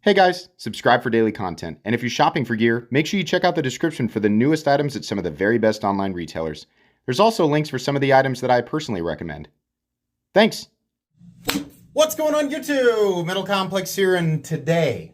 Hey guys, subscribe for daily content. And if you're shopping for gear, make sure you check out the description for the newest items at some of the very best online retailers. There's also links for some of the items that I personally recommend. Thanks! What's going on YouTube? Metal Complex here, and today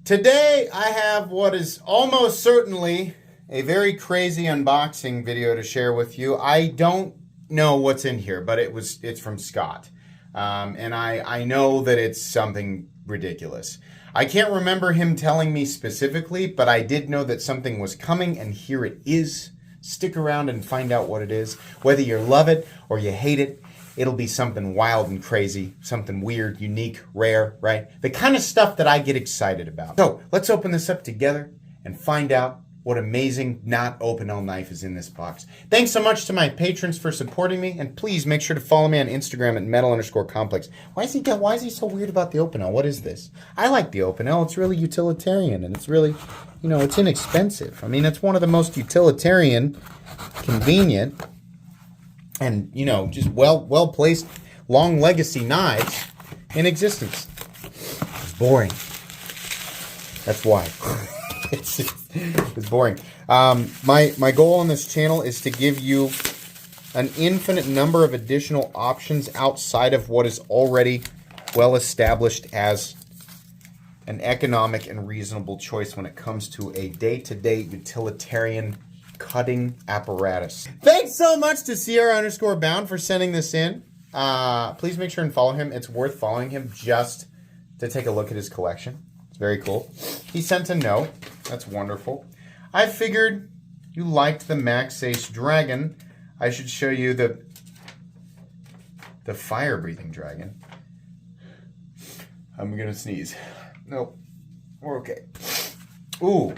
I have what is almost certainly a very crazy unboxing video to share with you. I don't know what's in here, but it's from Scott. And I know that it's something ridiculous. I can't remember him telling me specifically, but I did know that something was coming, and here it is. Stick around and find out what it is. Whether you love it or you hate it, it'll be something wild and crazy, something weird, unique, rare, right? The kind of stuff that I get excited about. So let's open this up together and find out what amazing not open L knife is in this box. Thanks so much to my patrons for supporting me, and please make sure to follow me on Instagram at metal_complex. Why is he so weird about the open L? What is this? I like the open L. It's really utilitarian, and it's really, it's inexpensive. I mean, it's one of the most utilitarian, convenient, and, just well placed, long legacy knives in existence. It's boring. That's why. It's boring. My goal on this channel is to give you an infinite number of additional options outside of what is already well established as an economic and reasonable choice when it comes to a day-to-day utilitarian cutting apparatus. Thanks so much to Sierra_bound for sending this in. Please make sure and follow him. It's worth following him just to take a look at his collection. It's very cool. He sent a note. That's wonderful. I figured you liked the Max Ace Dragon. I should show you the fire-breathing dragon. I'm gonna sneeze. Nope. We're okay. Ooh.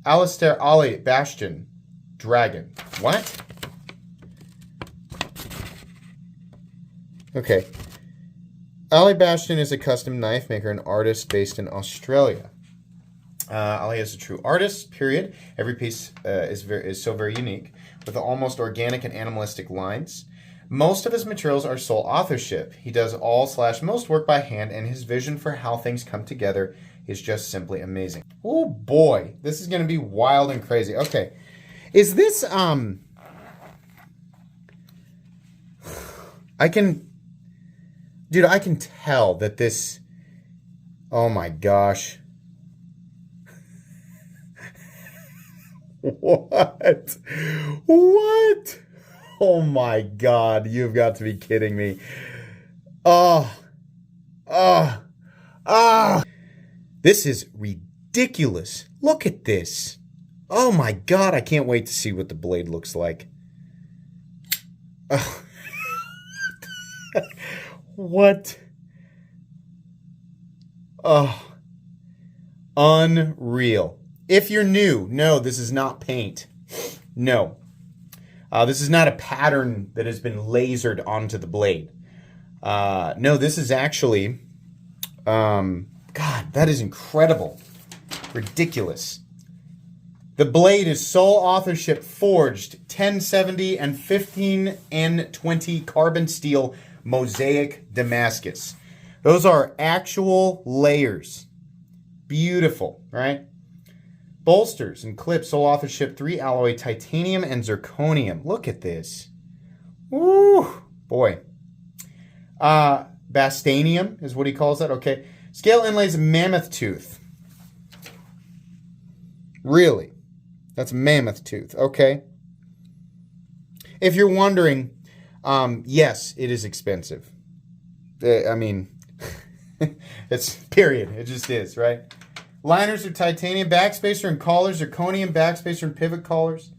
Alistair Ollie Bastian Dragon. What? Okay. Ali Bastian is a custom knife maker and artist based in Australia. Ali is a true artist, period. Every piece is so very unique, with almost organic and animalistic lines. Most of his materials are sole authorship. He does all/most work by hand, and his vision for how things come together is just simply amazing. Oh boy, this is going to be wild and crazy. Okay, is this, Dude, I can tell that this... Oh my gosh. What? What? Oh my God, you've got to be kidding me. This is ridiculous. Look at this. Oh my God, I can't wait to see what the blade looks like. What? Oh, unreal. If you're new, no, this is not paint. No. This is not a pattern that has been lasered onto the blade. No, this is actually, God, that is incredible. Ridiculous. The blade is sole authorship forged 1070 and 15N20 carbon steel mosaic Damascus. Those are actual layers. Beautiful, right? Bolsters and clips, sole authorship 3 alloy titanium and zirconium. Look at this. Woo, boy. Bastanium is what he calls that. Okay. Scale inlays mammoth tooth. Really? That's mammoth tooth. Okay. If you're wondering, yes, it is expensive. I mean, it's period. It just is, right? Liners are titanium, backspacer and collars, zirconium, backspacer and pivot collars.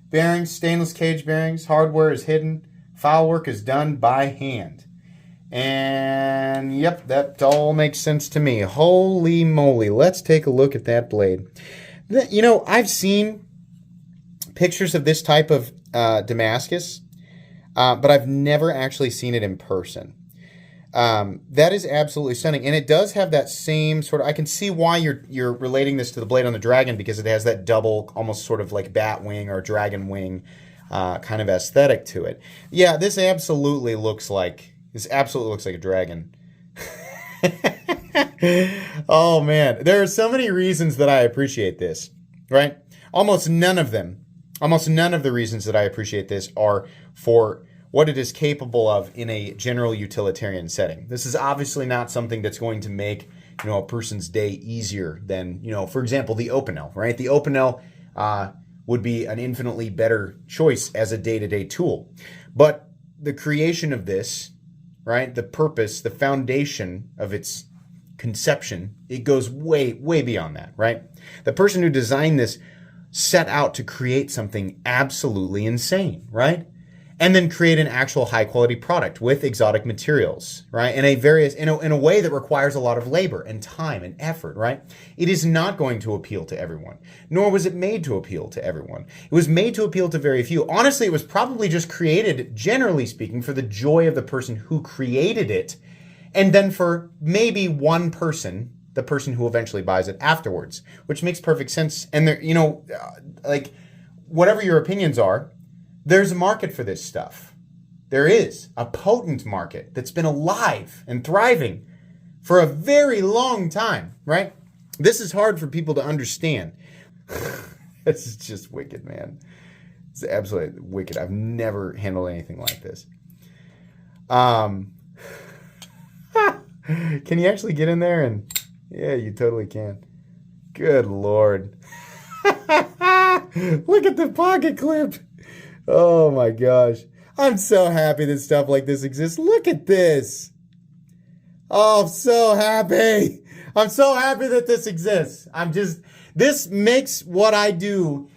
Bearings, stainless cage bearings. Hardware is hidden. File work is done by hand. And, yep, that all makes sense to me. Holy moly. Let's take a look at that blade. I've seen pictures of this type of Damascus, but I've never actually seen it in person. That is absolutely stunning, and it does have that same sort of... I can see why you're relating this to the blade on the dragon, because it has that double, almost sort of like bat wing or dragon wing kind of aesthetic to it. Yeah, this absolutely looks like a dragon. Oh man, there are so many reasons that I appreciate this, right? Almost none of the reasons that I appreciate this are for what it is capable of in a general utilitarian setting. This is obviously not something that's going to make, a person's day easier than, for example, the Opinel, right? The Opinel would be an infinitely better choice as a day-to-day tool. But the creation of this, right, the purpose, the foundation of its conception, it goes way, way beyond that, right? The person who designed this set out to create something absolutely insane, right? And then create an actual high quality product with exotic materials, right? In a way that requires a lot of labor and time and effort, right? It is not going to appeal to everyone, nor was it made to appeal to everyone. It was made to appeal to very few. Honestly, it was probably just created, generally speaking, for the joy of the person who created it, and then for maybe one person, the person who eventually buys it afterwards, which makes perfect sense. And there, like, whatever your opinions are, there's a market for this stuff. There is a potent market that's been alive and thriving for a very long time, right? This is hard for people to understand. This is just wicked, man. It's absolutely wicked. I've never handled anything like this. Can you actually get in there? And yeah, you totally can. Good Lord. Look at the pocket clip. Oh my gosh. I'm so happy that stuff like this exists. Look at this. Oh, I'm so happy. I'm so happy that this exists. This makes what I do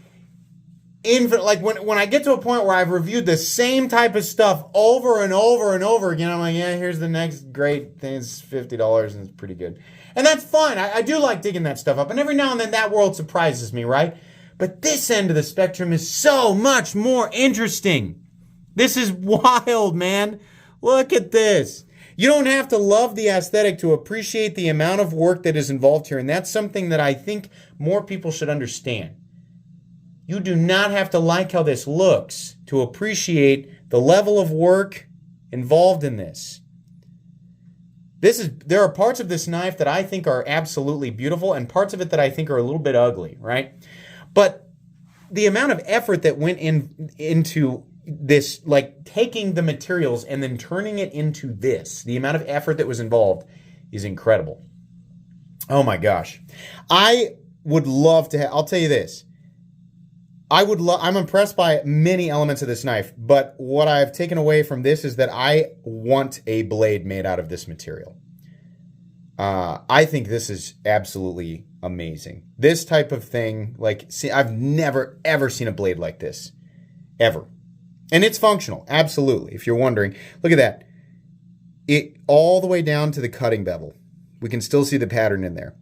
infinite. Like when I get to a point where I've reviewed the same type of stuff over and over and over again, I'm like, yeah, here's the next great thing. It's $50 and it's pretty good. And that's fine. I do like digging that stuff up. And every now and then that world surprises me, right? But this end of the spectrum is so much more interesting. This is wild, man. Look at this. You don't have to love the aesthetic to appreciate the amount of work that is involved here. And that's something that I think more people should understand. You do not have to like how this looks to appreciate the level of work involved in this. There are parts of this knife that I think are absolutely beautiful and parts of it that I think are a little bit ugly, right? But the amount of effort that went into this, like taking the materials and then turning it into this, the amount of effort that was involved is incredible. Oh my gosh. I would love to I'll tell you this. I'm impressed by many elements of this knife, but what I've taken away from this is that I want a blade made out of this material. I think this is absolutely amazing. This type of thing, I've never, ever seen a blade like this. Ever. And it's functional, absolutely. If you're wondering, look at that. It all the way down to the cutting bevel. We can still see the pattern in there.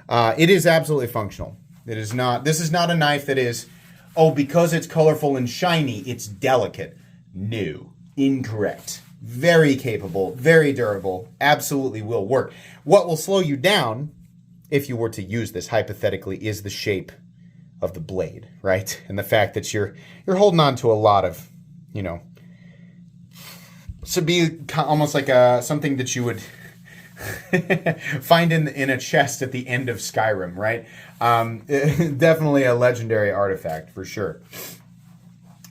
It is absolutely functional. This is not a knife that is, because it's colorful and shiny, it's delicate. No, incorrect. Very capable, very durable, absolutely will work. What will slow you down, if you were to use this hypothetically, is the shape of the blade, right? And the fact that you're holding on to a lot of, so be almost like something that you would find in a chest at the end of Skyrim, right? Definitely a legendary artifact for sure.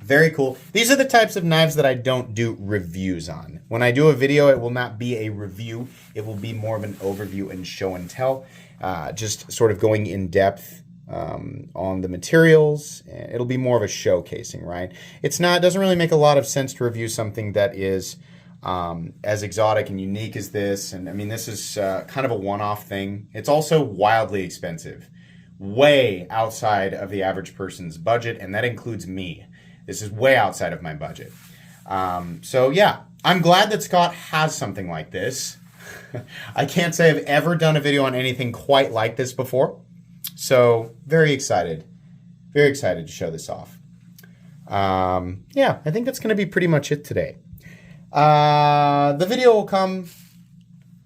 Very cool. These are the types of knives that I don't do reviews on. When I do a video, it will not be a review. It will be more of an overview and show and tell. Just sort of going in depth on the materials. It'll be more of a showcasing, right? It doesn't really make a lot of sense to review something that is as exotic and unique as this. And I mean, this is kind of a one-off thing. It's also wildly expensive. Way outside of the average person's budget, and that includes me. This is way outside of my budget. So yeah, I'm glad that Scott has something like this. I can't say I've ever done a video on anything quite like this before. So very excited to show this off. Yeah, I think that's going to be pretty much it today. The video will come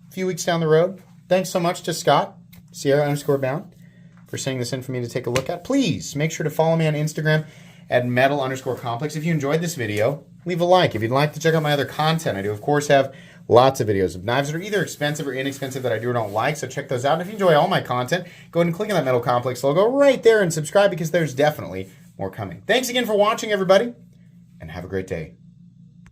a few weeks down the road. Thanks so much to Scott, Sierra_bound, for sending this in for me to take a look at. Please make sure to follow me on Instagram at metal_complex. If you enjoyed this video, leave a like. If you'd like to check out my other content, I do, of course, have lots of videos of knives that are either expensive or inexpensive that I do or don't like, so check those out. And if you enjoy all my content, go ahead and click on that Metal Complex logo right there and subscribe because there's definitely more coming. Thanks again for watching, everybody, and have a great day.